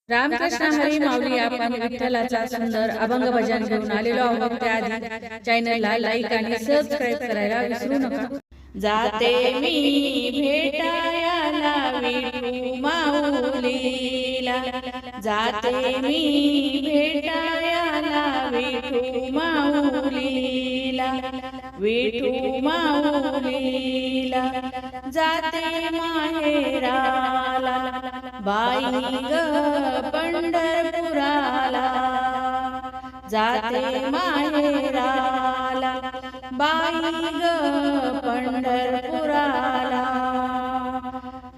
रामकृष्ण हरी माऊली. आपण विठ्ठलाचा सुंदर अभंग भजन घेऊन आलेलो आहोत. त्याआधी चॅनलला लाईक आणि सबस्क्राईब करायला विसरू नका. जाते मी भेटायला विठू माऊलीला, जाते मी भेटायला विठू माऊलीला, विठू माऊलीला. जाते माहेराला बाई ग पंढरपुराला, जाते माहेराला बाई ग पंढरपुराला,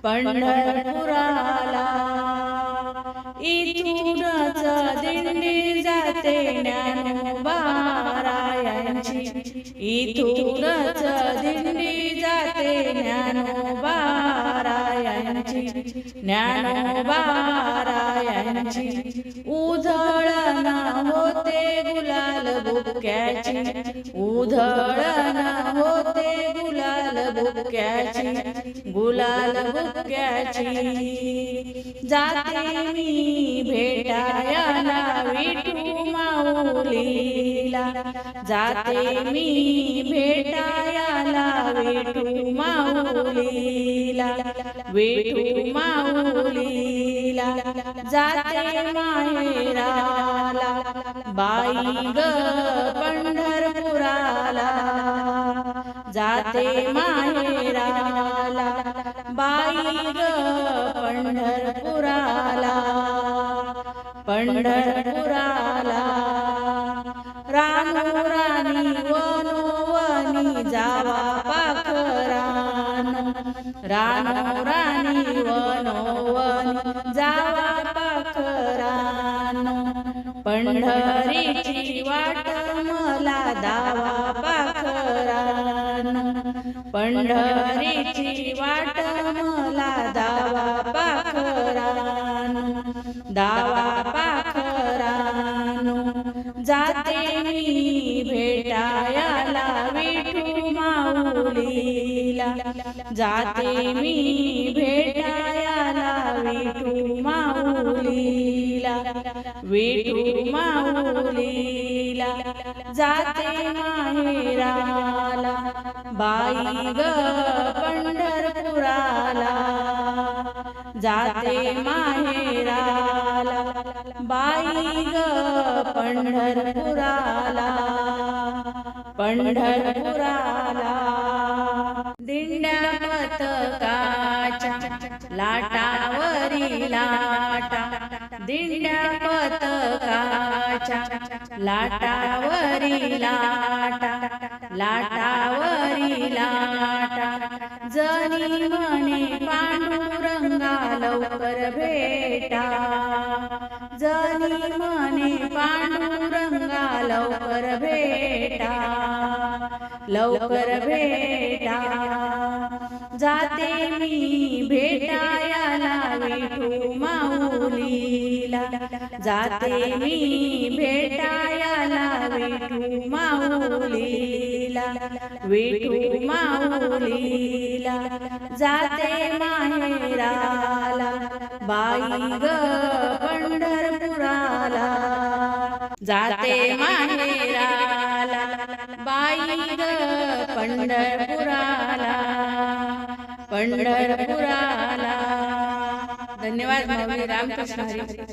पंढरपुराला. इथूनच दिंडी जाते ज्ञानोबा रायांची, इथूनच दिंडी जाते ज्ञानोबा रायांची, ज्ञानोबा रायांची. उधळण होते गुलाल बुक्याची, उधळण होते गुलाल बुक्याची, गुलाल बुक्याची. जाते मी भेटायला विठू माऊलीला, जाते मी भेटायला विठू माऊलीला, विठू माऊलीला. जाते माहेराला बाई ग पंढरपुराला, जाते माहेराला बाई ग पंढरपुराला, पंढरपुराला. रानो राणी वनोवनी जावा पाखरान, रानो राणी वनोवनी जावा पाखरान. पंढरीची वाट मला दावा पाखरान, पंढरीची वाट मला दावा पाखरान, दावा पाखरान. जाते मी भेटायला विठू माऊलीला, जाते मी भेटायला विठू माऊलीला, विठू माऊलीला. जाते माहेराला बाई ग पंढरपुराला, जाते माहेराला बाई ग पंढरपुराला, पंढरपुराला. दिंड्या पतकाच्या लाटावरी लाटा, दिंड्या पतकाच्या लाटावरी लाटा, लाटावरी लाटा. जनी म्हणे पांडुरंगा लवकर भेटा, जनी म्हणे पांडुरंगा लवकर भेटा, लवकर भेटा. जाते मी भेटायला विठू माऊलीला, जाते मी भेटायला विठू माऊलीला, विठू माऊलीला. जाते माहेराला बाई ग पंढरपुराला, जाते माहेराला बाई ग पंढरपुराला, पंढरपुराला. धन्यवाद माऊली. रामकृष्ण हरी.